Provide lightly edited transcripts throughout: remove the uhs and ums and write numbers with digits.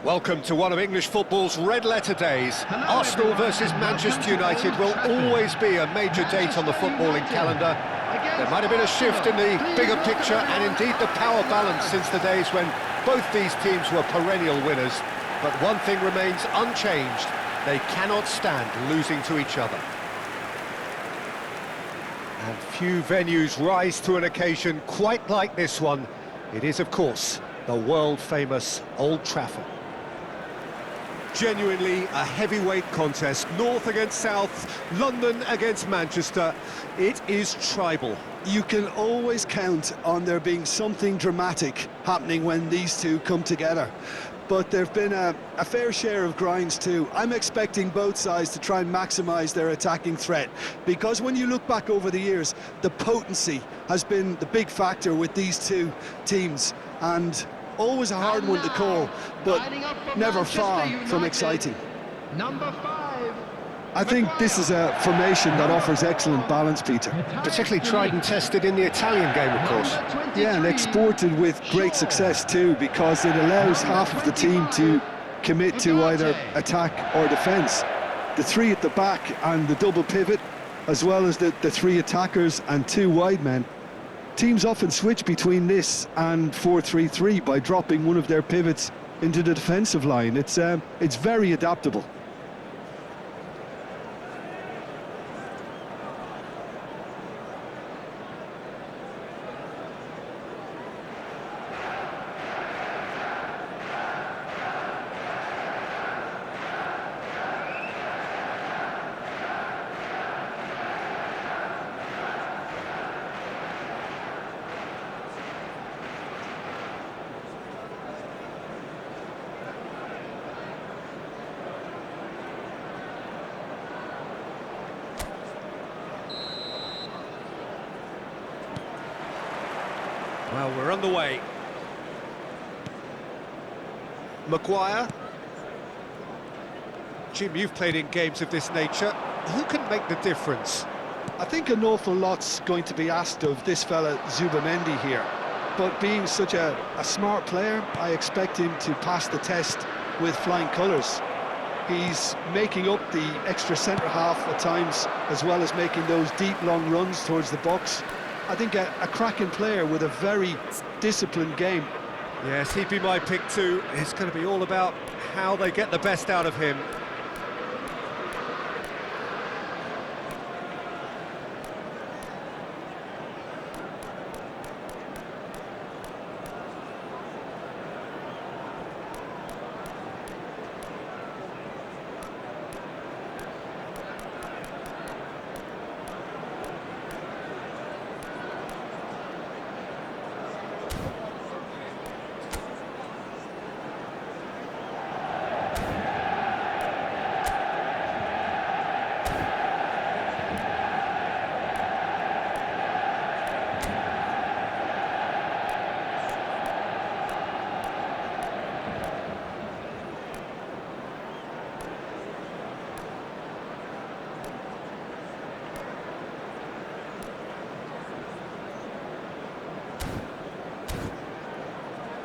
Welcome to one of English football's red-letter days. Arsenal versus Manchester United will always be a major date on the footballing calendar. There might have been a shift in the bigger picture and indeed the power balance since the days when both these teams were perennial winners. But one thing remains unchanged: they cannot stand losing to each other. And few venues rise to an occasion quite like this one. It is, of course, the world-famous Old Trafford. Genuinely a heavyweight contest, North against South, London against Manchester. It is tribal. You can always count on there being something dramatic happening when these two come together. But there have been a fair share of grinds too. I'm expecting both sides to try and maximise their attacking threat, because when you look back over the years, the potency has been the big factor with these two teams, and always a hard one to call, but never far from exciting. Number 5. I think this is a formation that offers excellent balance, Peter. Particularly tried and tested in the Italian game, of course. Yeah, and exported with great success too, because it allows half of the team to commit to either attack or defence. The three at the back and the double pivot, as well as the three attackers and two wide men. Teams often switch between this and 4-3-3 by dropping one of their pivots into the defensive line. It's very adaptable. Well, we're underway. Maguire. Jim, you've played in games of this nature. Who can make the difference? I think an awful lot's going to be asked of this fella Zubamendi here. But being such a smart player, I expect him to pass the test with flying colours. He's making up the extra centre-half at times, as well as making those deep, long runs towards the box. I think a cracking player with a very disciplined game. Yes, he'd be my pick too. It's going to be all about how they get the best out of him.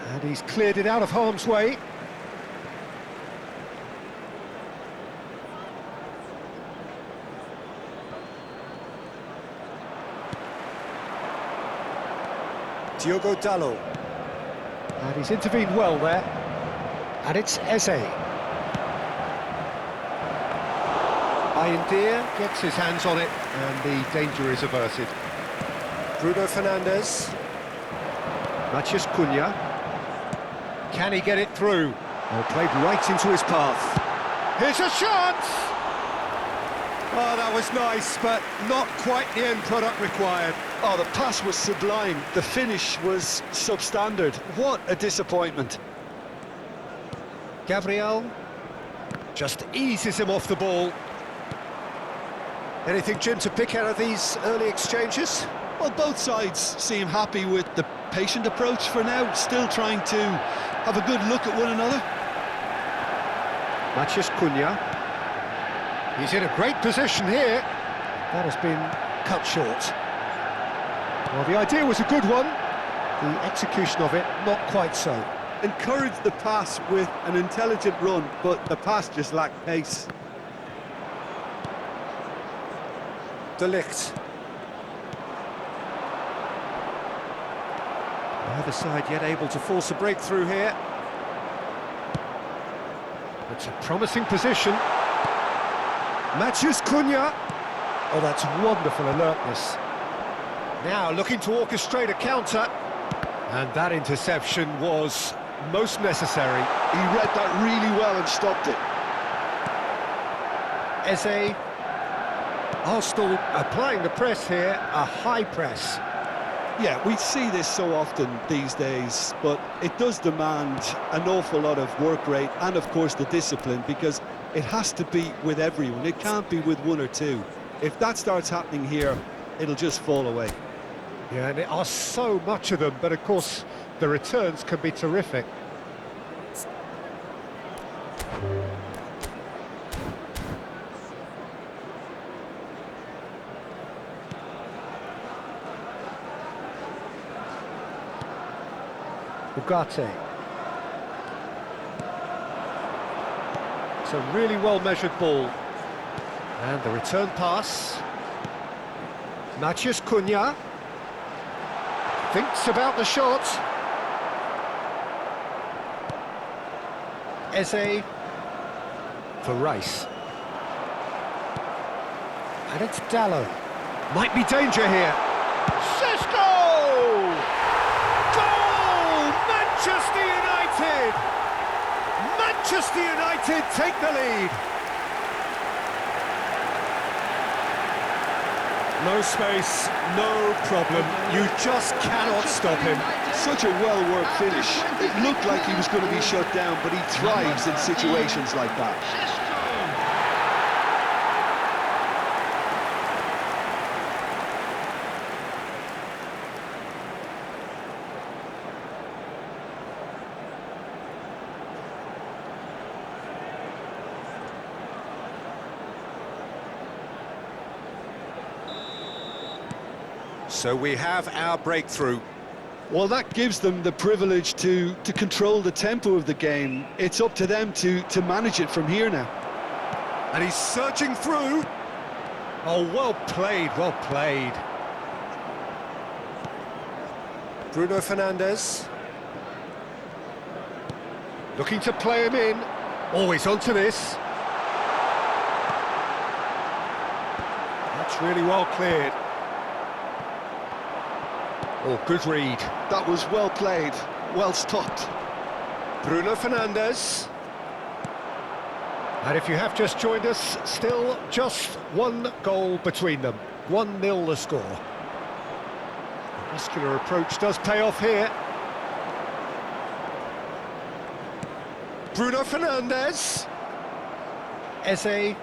And he's cleared it out of harm's way. Diogo Dalot. And he's intervened well there. And it's Eze. Bayendir gets his hands on it, and the danger is averted. Bruno Fernandes. Matheus Cunha. Can he get it through? Oh, played right into his path. Here's a shot! Oh, that was nice, but not quite the end product required. Oh, the pass was sublime. The finish was substandard. What a disappointment. Gabriel just eases him off the ball. Anything, Jim, to pick out of these early exchanges? Well, both sides seem happy with the patient approach for now, still trying to have a good look at one another. Matheus Cunha. He's in a great position here. That has been cut short. Well, the idea was a good one. The execution of it, not quite so. encouraged the pass with an intelligent run, but the pass just lacked pace. De Ligt. Neither side yet able to force a breakthrough here. It's a promising position. Matheus Cunha. Oh, that's wonderful alertness. Now looking to orchestrate a counter. And that interception was most necessary. He read that really well and stopped it. Eze. Arsenal applying the press here, a high press. Yeah, we see this so often these days, but it does demand an awful lot of work rate and, of course, the discipline, because it has to be with everyone. It can't be with one or two. If that starts happening here, it'll just fall away. Yeah, and there are so much of them, but of course the returns can be terrific. Ugarte. It's a really well-measured ball. And the return pass. Matheus Cunha. Thinks about the shot. Eze for Rice. And it's Dallo. Might be danger here. Šeško! Goal! Manchester United! Manchester United take the lead. No space, no problem. You just cannot stop him. Such a well-worked finish. It looked like he was going to be shut down, but he thrives in situations like that. So we have our breakthrough. Well, that gives them the privilege to control the tempo of the game. It's up to them to manage it from here now. And he's searching through. Oh, well played, well played. Bruno Fernandes. Looking to play him in. Always onto this. That's really well cleared. Oh, good read. That was well played, well stopped. Bruno Fernandes. And if you have just joined us, still just one goal between them. 1-0 the score. The muscular approach does pay off here. Bruno Fernandes. Eze.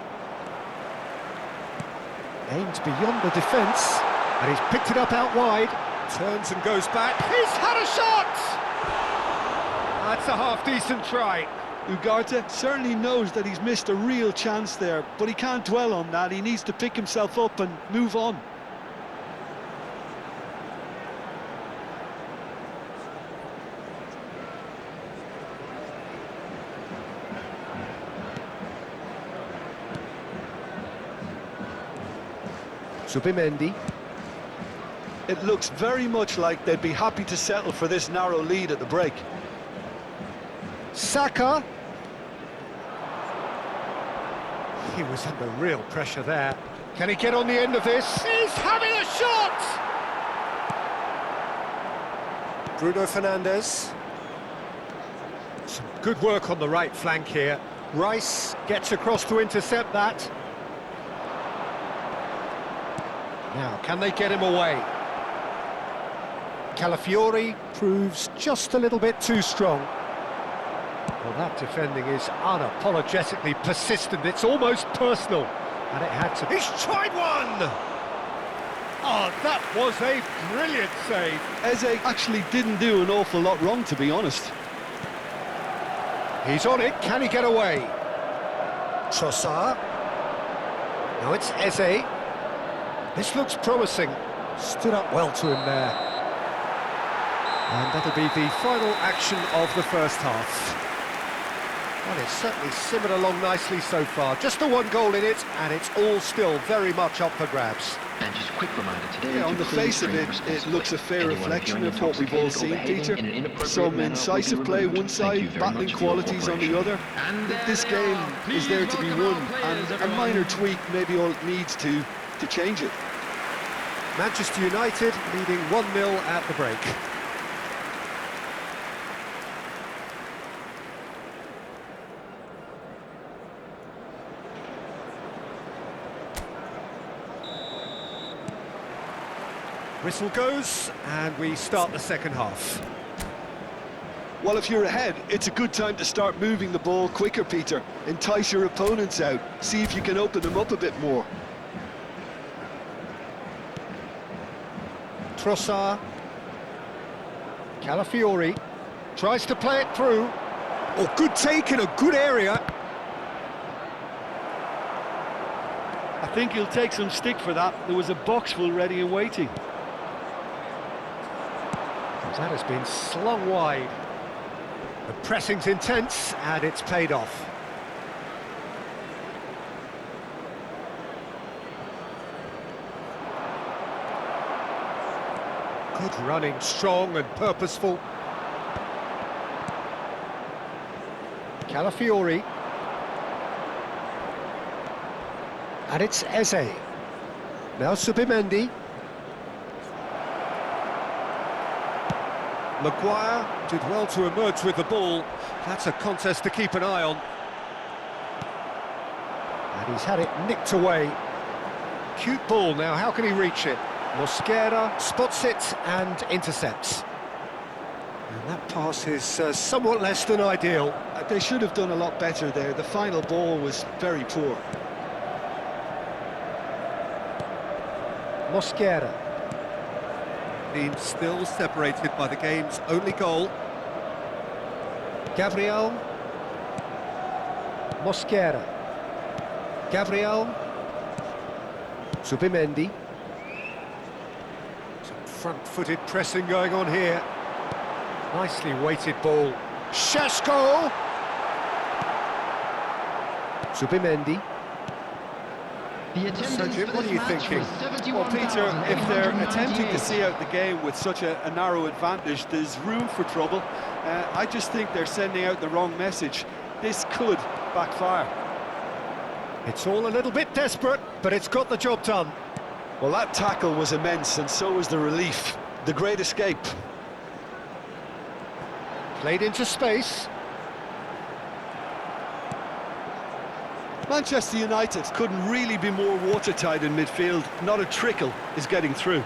Aims beyond the defence. And he's picked it up out wide. Turns and goes back. He's had a shot! That's a half-decent try. Ugarte certainly knows that he's missed a real chance there, but he can't dwell on that. He needs to pick himself up and move on. Zubimendi. It looks very much like they'd be happy to settle for this narrow lead at the break. Saka. He was under real pressure there. Can he get on the end of this? He's having a shot! Bruno Fernandes. Some good work on the right flank here. Rice gets across to intercept that. Now, can they get him away? Calafiori proves just a little bit too strong. Well, that defending is unapologetically persistent. It's almost personal. And it had to... He's tried one! Oh, that was a brilliant save. Eze actually didn't do an awful lot wrong, to be honest. He's on it. Can he get away? Trossard. Now it's Eze. This looks promising. Stood up well to him there. And that'll be the final action of the first half. Well, it's certainly simmered along nicely so far. Just the one goal in it, and it's all still very much up for grabs. And just a quick reminder today. Yeah, on the face of it, it looks a fair reflection of what we've all seen, Peter. Some incisive play one side, battling qualities on the other. This game is there to be won, and a minor tweak maybe all it needs to change it. Manchester United leading 1-0 at the break. Whistle goes, and we start the second half. Well, if you're ahead, it's a good time to start moving the ball quicker, Peter. Entice your opponents out, see if you can open them up a bit more. Trossard. Calafiori tries to play it through. Oh, good take in a good area. I think he'll take some stick for that. There was a box full ready and waiting. That has been slung wide. The pressing's intense, and it's paid off. Good running, strong and purposeful. Calafiori. And it's Eze. Now Subimendi. Maguire did well to emerge with the ball. That's a contest to keep an eye on. And he's had it nicked away. Cute ball now, how can he reach it? Mosquera spots it and intercepts. And that pass is somewhat less than ideal. They should have done a lot better there. The final ball was very poor. Mosquera. Team still separated by the game's only goal. Gabriel. Mosquera. Gabriel. Subimendi. Some front-footed pressing going on here. Nicely weighted ball. Šeško. Subimendi. So Jim, what are you thinking? Well, Peter, if they're attempting to see out the game with such a narrow advantage, there's room for trouble. I just think they're sending out the wrong message. This could backfire. It's all a little bit desperate, but it's got the job done. Well, that tackle was immense, and so was the relief. The great escape. Played into space. Manchester United couldn't really be more watertight in midfield. Not a trickle is getting through.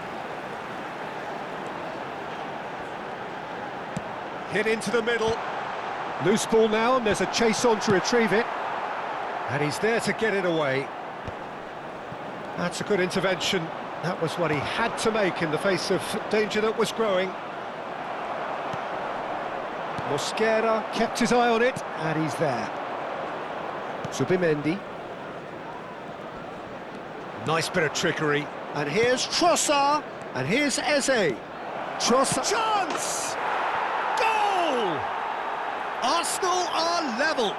Hit into the middle. Loose ball now, and there's a chase on to retrieve it. And he's there to get it away. That's a good intervention. That was what he had to make in the face of danger that was growing. Mosquera kept his eye on it, and he's there. Subimendi. Nice bit of trickery. And here's Trossard. And here's Eze. Trossard. Chance! Goal! Arsenal are level.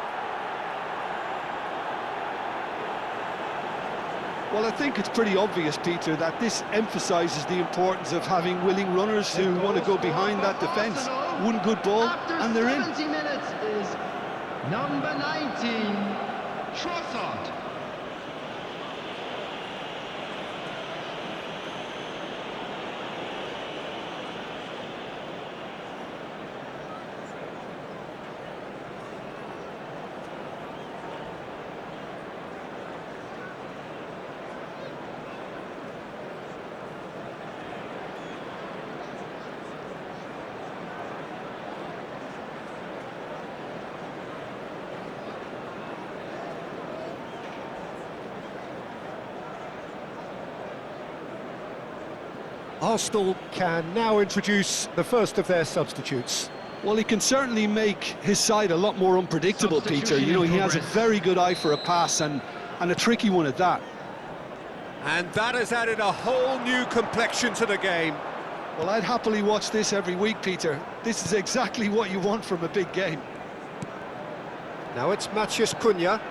Well, I think it's pretty obvious, Peter, that this emphasises the importance of having willing runners who want to go behind that defence. One good ball, and they're in. 70 minutes is number 19, Trossard. Arsenal can now introduce the first of their substitutes. Well, he can certainly make his side a lot more unpredictable, Peter. You know, he has a very good eye for a pass and a tricky one at that. And that has added a whole new complexion to the game. Well, I'd happily watch this every week, Peter. This is exactly what you want from a big game. Now it's Matheus Cunha.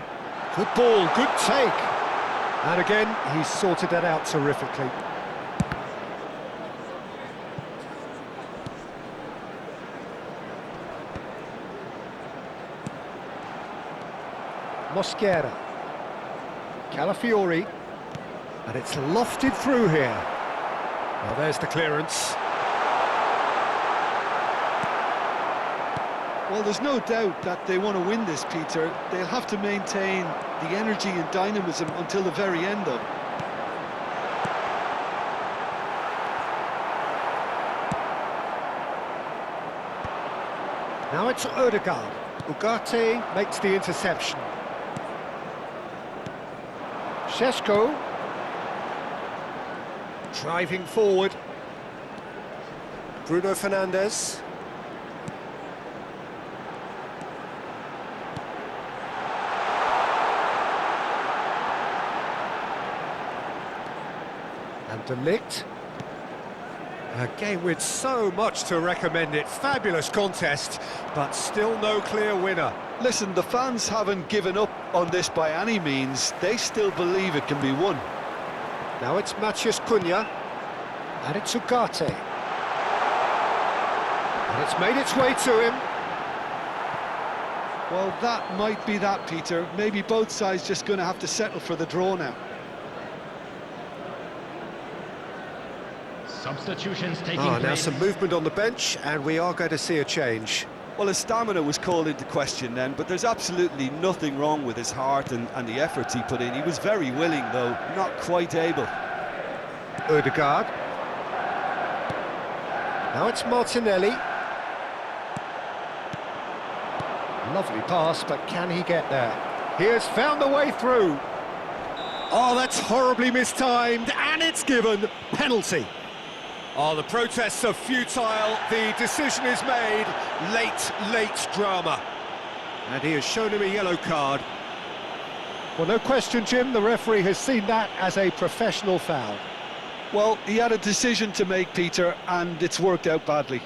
Good ball, good take. And again, he's sorted that out terrifically. Mosquera. Calafiori. And it's lofted through here. Well, there's the clearance. Well, there's no doubt that they want to win this, Peter. They'll have to maintain the energy and dynamism until the very end, though. Now it's Odegaard. Ugarte makes the interception. Šeško. Driving forward. Bruno Fernandes. And De Ligt. A game with so much to recommend it. Fabulous contest, but still no clear winner. Listen, the fans haven't given up on this by any means. They still believe it can be won. Now it's Matheus Cunha. And it's Ugarte. And it's made its way to him. Well, that might be that, Peter. Maybe both sides just going to have to settle for the draw now. Substitutions taking Now place. some movement on the bench, and we are going to see a change. Well, his stamina was called into question then, but there's absolutely nothing wrong with his heart and the efforts he put in. He was very willing, though, not quite able. Odegaard. Now it's Martinelli. Lovely pass, but can he get there? He has found the way through. Oh, that's horribly mistimed, and it's given. Penalty. Oh, the protests are futile. The decision is made. Late drama. And he has shown him a yellow card. Well, no question, Jim, the referee has seen that as a professional foul. Well, he had a decision to make, Peter, and it's worked out badly.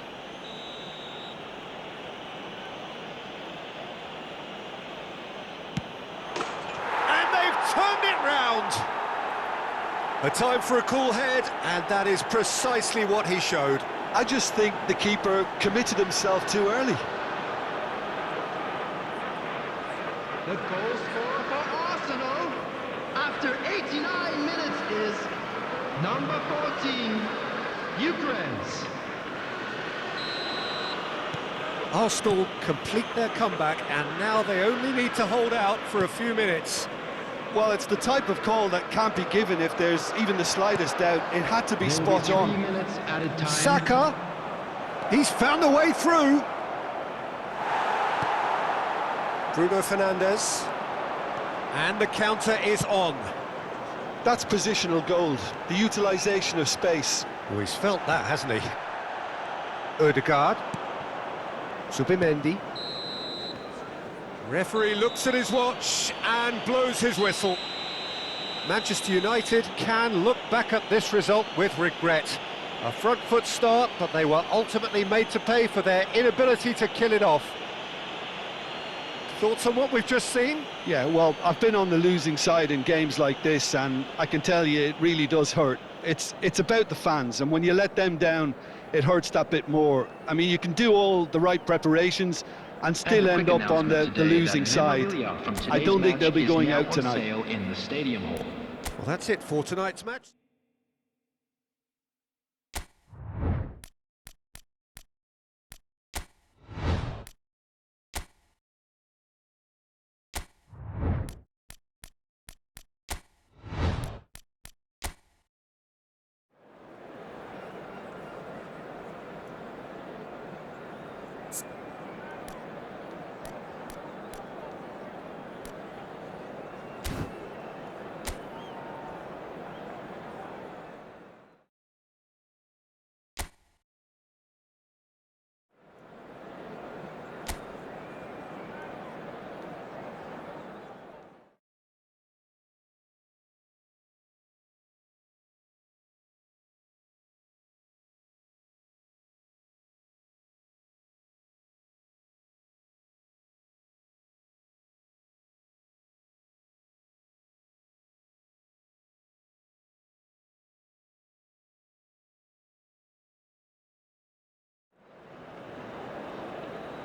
And they've turned it round. A time for a cool head, and that is precisely what he showed. I just think the keeper committed himself too early. The goal scorer for Arsenal after 89 minutes is number 14, Ukraine's. Arsenal complete their comeback, and now they only need to hold out for a few minutes. Well, it's the type of call that can't be given if there's even the slightest doubt. It had to be spot on. 3 minutes added time. Saka, he's found a way through. Bruno Fernandes, and the counter is on. That's positional gold, the utilisation of space. Oh, he's felt that, hasn't he? Odegaard, Zubimendi. Referee looks at his watch and blows his whistle. Manchester United can look back at this result with regret. A front foot start, but they were ultimately made to pay for their inability to kill it off. Thoughts on what we've just seen? Yeah, well, I've been on the losing side in games like this, and I can tell you it really does hurt. It's about the fans, and when you let them down, it hurts that bit more. I mean, you can do all the right preparations and still end up on the losing side. I don't think they'll be going out tonight. In the stadium hall. Well, that's it for tonight's match.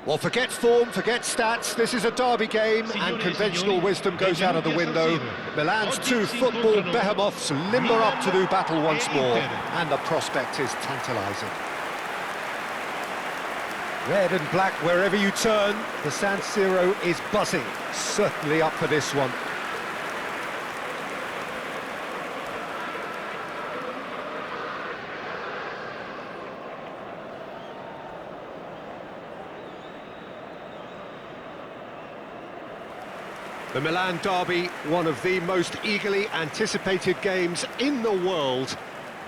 Well, forget form, forget stats, this is a derby game, and conventional wisdom goes out of the window. Milan's two football behemoths limber up to do battle once more, and the prospect is tantalising. Red and black wherever you turn, the San Siro is buzzing, certainly up for this one. The Milan derby, one of the most eagerly anticipated games in the world.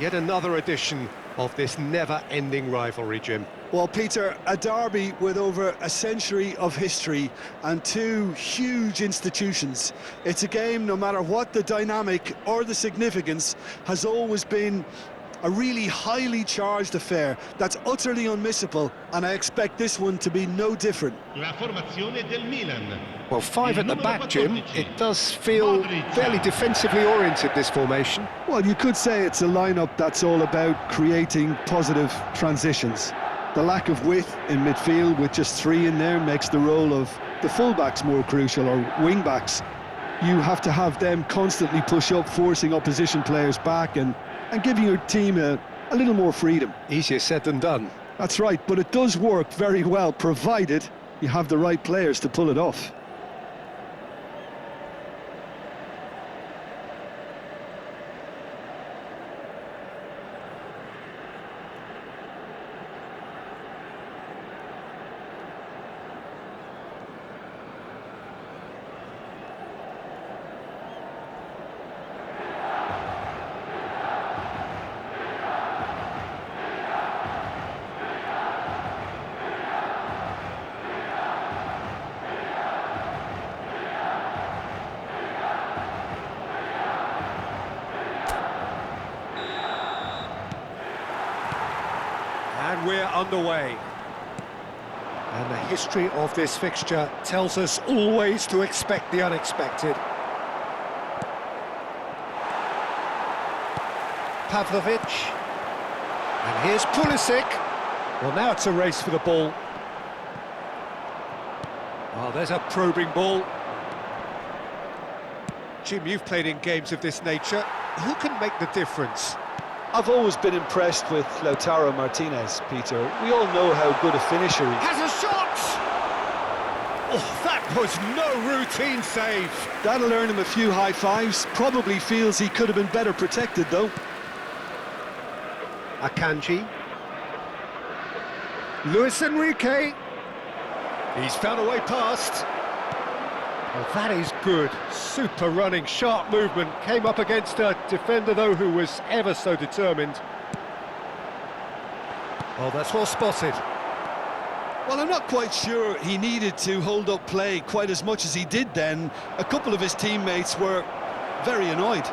Yet another edition of this never-ending rivalry, Jim. Well, Peter, a derby with over a century of history and two huge institutions. It's a game, no matter what the dynamic or the significance, has always been a really highly charged affair that's utterly unmissable, and I expect this one to be no different. La formazione del Milan. Well, five at the back, Jim. It does feel fairly defensively oriented, this formation. Well, you could say it's a lineup that's all about creating positive transitions. The lack of width in midfield with just three in there makes the role of the fullbacks more crucial, or wing-backs. You have to have them constantly push up, forcing opposition players back and giving your team a little more freedom. Easier said than done. That's right, but it does work very well, provided you have the right players to pull it off. And we're underway. And the history of this fixture tells us always to expect the unexpected. Pavlovic. And here's Pulisic. Well, now it's a race for the ball. Oh, there's a probing ball. Jim, you've played in games of this nature. Who can make the difference? I've always been impressed with Lautaro Martinez, Peter. We all know how good a finisher he is. Has a shot! Oh, that was no routine save. That'll earn him a few high fives. Probably feels he could have been better protected, though. Akanji. Luis Enrique. He's found a way past. Oh, that is good. Super running, sharp movement. Came up against a defender, though, who was ever so determined. Oh, that's well spotted. Well, I'm not quite sure he needed to hold up play quite as much as he did then. A couple of his teammates were very annoyed.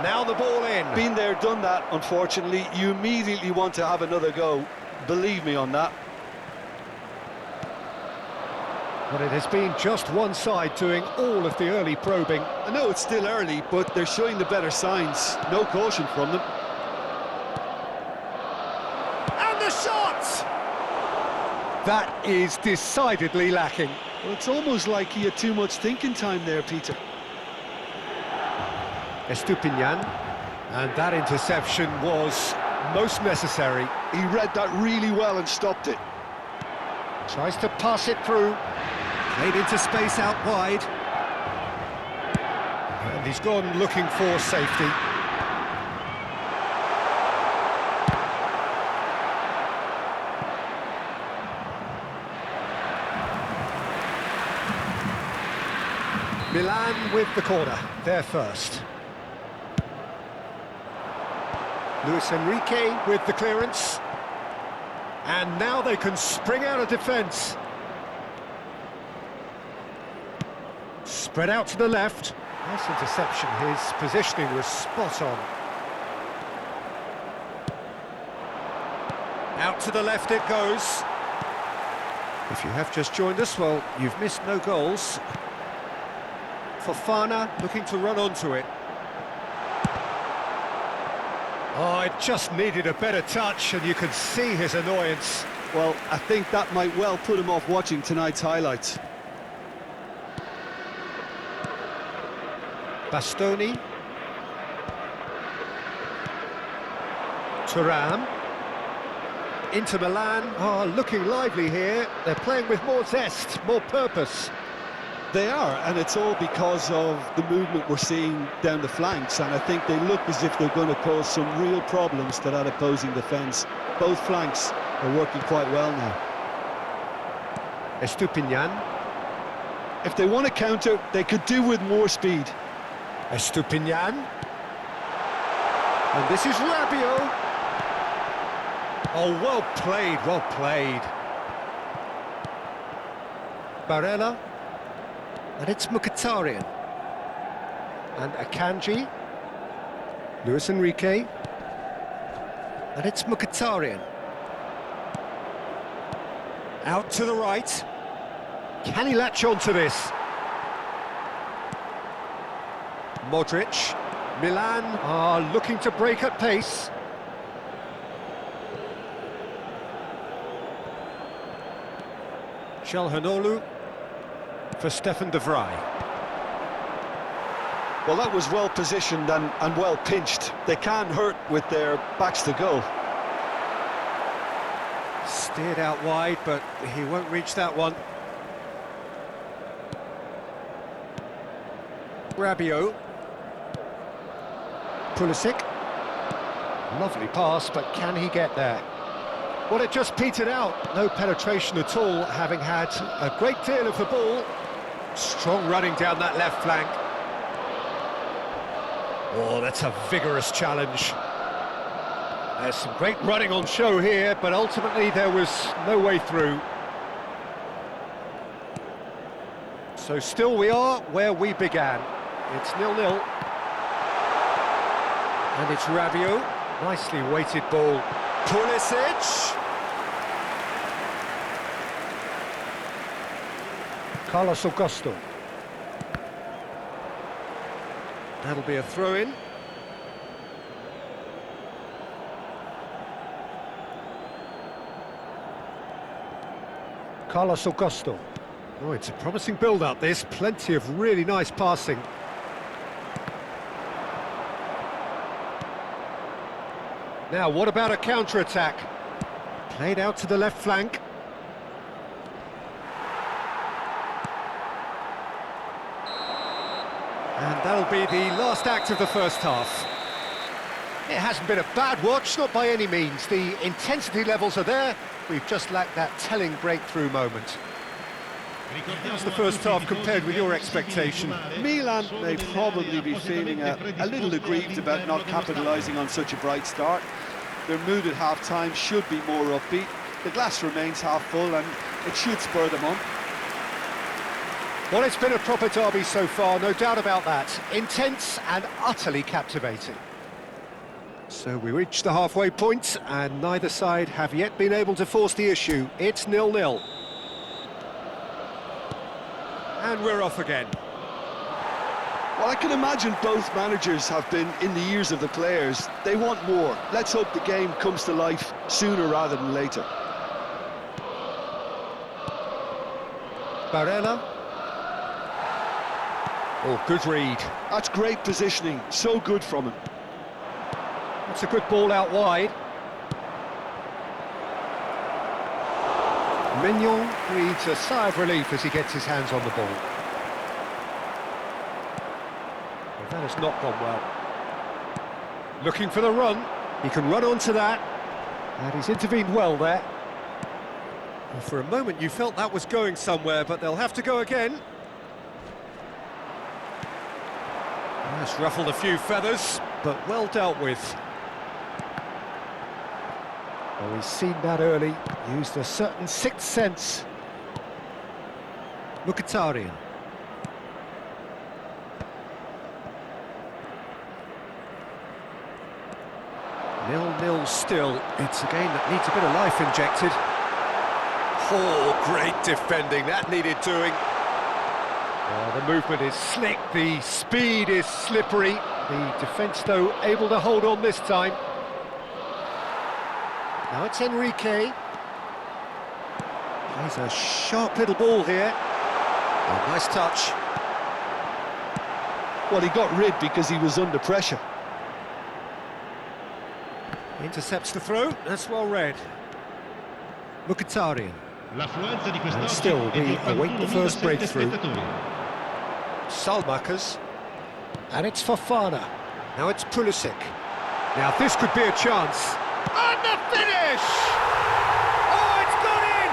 Now the ball in. Been there, done that, unfortunately. You immediately want to have another go. Believe me on that. But it has been just one side doing all of the early probing. I know it's still early, but they're showing the better signs. No caution from them. And the shot! That is decidedly lacking. Well, it's almost like he had too much thinking time there, Peter. Estupinian. And that interception was most necessary. He read that really well and stopped it. Tries to pass it through. Played into space out wide. And he's gone looking for safety. Milan with the corner, they're first. Luis Enrique with the clearance. And now they can spring out of defence. Spread out to the left. Nice interception, his positioning was spot on. Out to the left it goes. If you have just joined us, well, you've missed no goals. Fofana looking to run onto it. Oh, it just needed a better touch, and you can see his annoyance. Well, I think that might well put him off watching tonight's highlights. Bastoni. Thuram. Inter Milan are looking lively here. They're playing with more zest, more purpose. They are, and it's all because of the movement we're seeing down the flanks, and I think they look as if they're going to cause some real problems to that opposing defence. Both flanks are working quite well now. Estupinian. If they want to counter, they could do with more speed. Estupinian. And this is Rabiot. Oh, well played, well played. Barella. And it's Mkhitaryan. And Akanji. Luis Enrique. And it's Mkhitaryan. Out to the right. Can he latch on to this? Modric. Milan are looking to break at pace. Çalhanoğlu for Stefan de Vrij. Well, that was well positioned and well pinched. They can't hurt with their backs to goal. Steered out wide, but he won't reach that one. Rabiot. Pulisic. Lovely pass, but can he get there? Well, it just petered out. No penetration at all, having had a great deal of the ball. Strong running down that left flank. Oh, that's a vigorous challenge. There's some great running on show here, but ultimately there was no way through. So still we are where we began. It's 0-0. And it's Rabiot. Nicely weighted ball. Pulisic. Carlos Augusto. That'll be a throw-in. Carlos Augusto. Oh, it's a promising build-up, this. Plenty of really nice passing. Now, what about a counter-attack? Played out to the left flank. And that'll be the last act of the first half. It hasn't been a bad watch, not by any means. The intensity levels are there. We've just lacked that telling breakthrough moment. How's the first half compared with your expectation? Milan may probably be feeling a little aggrieved about not capitalising on such a bright start. Their mood at half-time should be more upbeat. The glass remains half full and it should spur them on. Well, it's been a proper derby so far, no doubt about that. Intense and utterly captivating. So we reached the halfway point and neither side have yet been able to force the issue. It's 0-0. And we're off again. Well, I can imagine both managers have been in the ears of the players. They want more. Let's hope the game comes to life sooner rather than later. Barella. Oh, good read. That's great positioning. So good from him. That's a good ball out wide. Mignon breathes a sigh of relief as he gets his hands on the ball. Well, that has not gone well. Looking for the run. He can run onto that. And he's intervened well there. Well, for a moment you felt that was going somewhere, but they'll have to go again. That's ruffled a few feathers, but well dealt with. Well, he's seen that early, used a certain sixth sense. Mkhitaryan. Nil-nil still. It's a game that needs a bit of life injected. Oh, great defending, that needed doing. Oh, the movement is slick, the speed is slippery. The defence, though, able to hold on this time. Now it's Enrique. Plays a sharp little ball here. Oh, nice touch. Well, he got rid because he was under pressure. Intercepts the throw, that's well read. Mkhitaryan. L'affluenza di And quest'oggi still, è di we await the first 81.007 breakthrough. spettatori. Salmakers. And it's Fofana. Now it's Pulisic. Now this could be a chance. And the finish! Oh, it's gone in!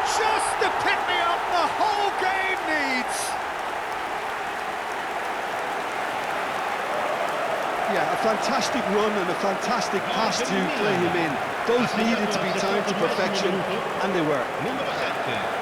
Just the pick-me-up the whole game needs! Yeah, a fantastic run and a fantastic pass to play him in. Both needed to be timed to perfection, and they were. Numero 7.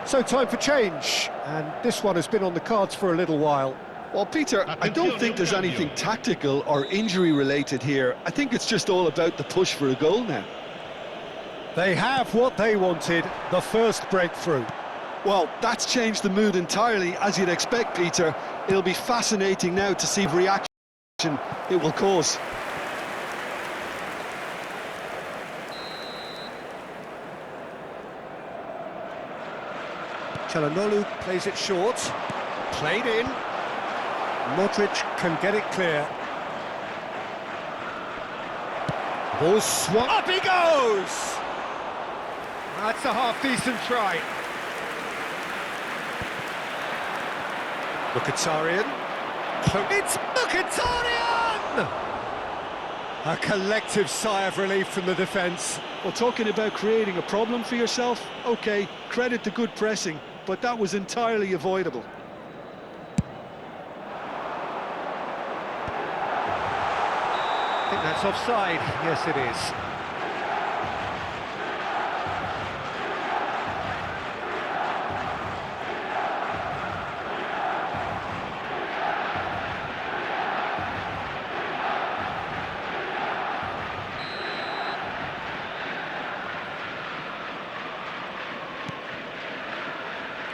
So time for change, and this one has been on the cards for a little while. Well, Peter, I don't think there's anything tactical or injury-related here. I think it's just all about the push for a goal now. They have what they wanted, the first breakthrough. Well, that's changed the mood entirely, as you'd expect, Peter. It'll be fascinating now to see the reaction it will cause. Çalhanoğlu plays it short, played in. Modric can get it clear. Ball swung, up he goes! That's a half-decent try. Mkhitaryan. It's Mkhitaryan! A collective sigh of relief from the defence. Well, talking about creating a problem for yourself, OK, credit the good pressing, but that was entirely avoidable. I think that's offside. Yes, it is.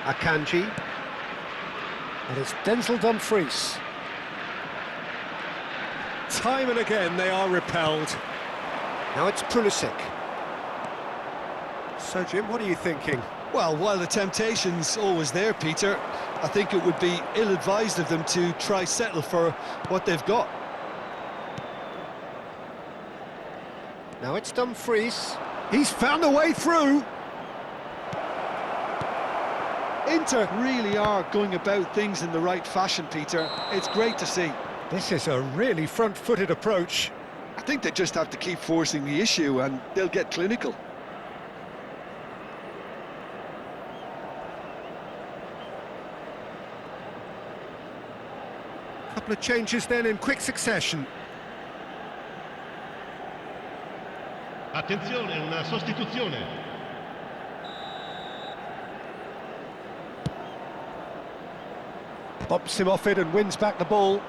Akanji. And it's Denzel Dumfries. Time and again they are repelled. Now it's Pulisic. So Jim, what are you thinking? Well, while the temptation's always there, Peter, I think it would be ill-advised of them to try settle for what they've got. Now it's Dumfries. He's found a way through. Inter really are going about things in the right fashion, Peter. It's great to see. This is a really front-footed approach. I think they just have to keep forcing the issue and they'll get clinical. Couple of changes then in quick succession. Attenzione, una sostituzione. Bops him off it and wins back the ball.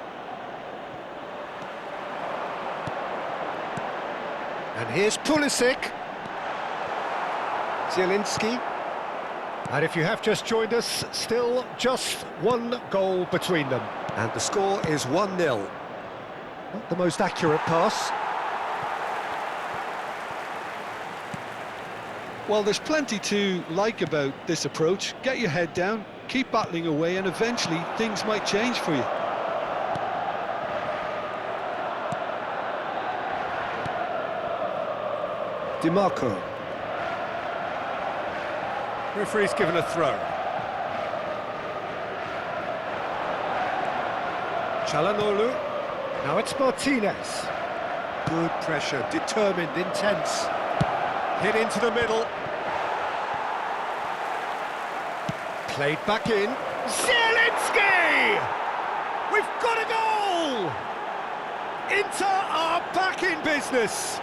And here's Pulisic. Zielinski. And if you have just joined us, still just one goal between them. And the score is 1-0. Not the most accurate pass. Well, there's plenty to like about this approach. Get your head down, keep battling away, and eventually things might change for you. DiMarco. Referee's given a throw. Çalhanoğlu. Now it's Martinez. Good pressure, determined, intense. Hit into the middle. Played back in. Zielinski! We've got a goal! Inter are back in business.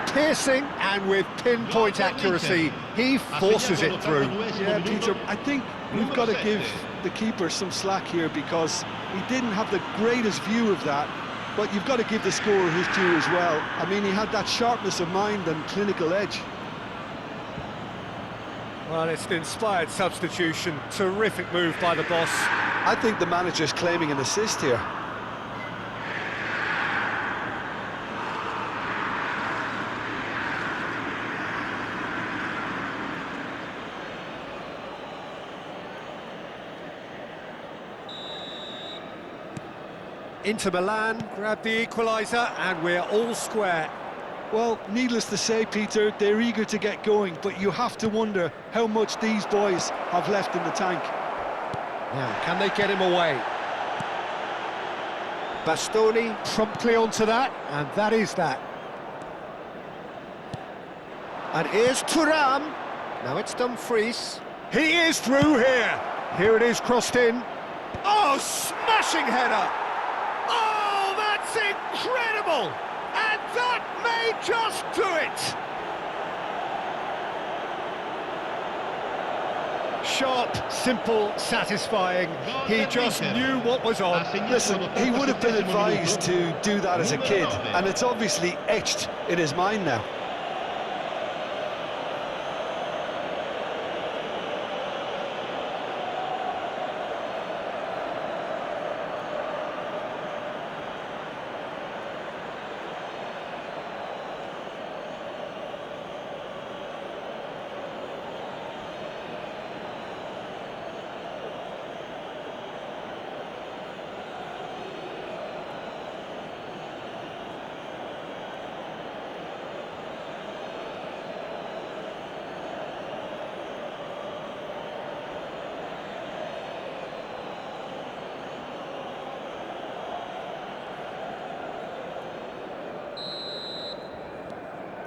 Piercing, and with pinpoint accuracy, he forces it through. Yeah, Peter, I think We've got to give the keeper some slack here because he didn't have the greatest view of that, but you've got to give the scorer his due as well. I mean, he had that sharpness of mind and clinical edge. Well, it's an inspired substitution. Terrific move by the boss. I think the manager's claiming an assist here. Inter Milan grab the equaliser and we're all square. Well, needless to say, Peter, they're eager to get going, but you have to wonder how much these boys have left in the tank. Now, can they get him away? Bastoni promptly onto that, and that is that. And here's Thuram. Now it's Dumfries. He is through here. Here it is, crossed in. Oh, smashing header! Oh, that's incredible! And that may just do it! Sharp, simple, satisfying. He just knew what was on. Listen, he would have been advised to do that as a kid, and it's obviously etched in his mind now.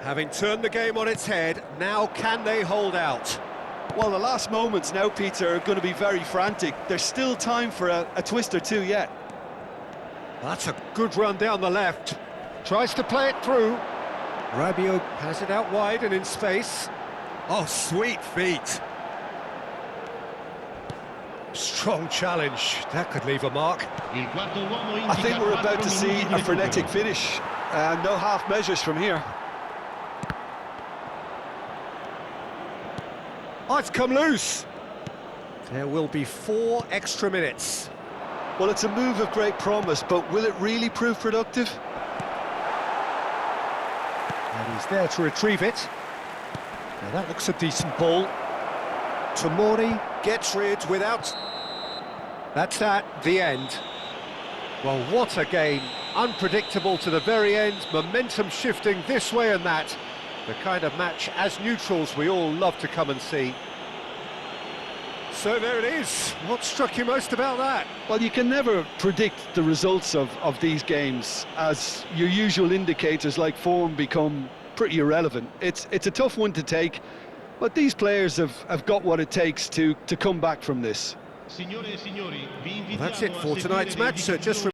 Having turned the game on its head, now can they hold out? Well, the last moments now, Peter, are going to be very frantic. There's still time for a twist or two yet. That's a good run down the left. Tries to play it through. Rabiot has it out wide and in space. Oh, sweet feet. Strong challenge. That could leave a mark. I think we're about to see a frenetic finish. No half measures from here. Oh, it's come loose. There will be 4 extra minutes. Well, it's a move of great promise, but will it really prove productive? And he's there to retrieve it. Now that looks a decent ball. Tomori gets rid without... That's that, the end. Well, what a game. Unpredictable to the very end, momentum shifting this way and that. The kind of match, as neutrals, we all love to come and see. So there it is. What struck you most about that? Well, you can never predict the results of these games, as your usual indicators like form become pretty irrelevant. It's a tough one to take, but these players have got what it takes to come back from this. Well, that's it for tonight's match, so just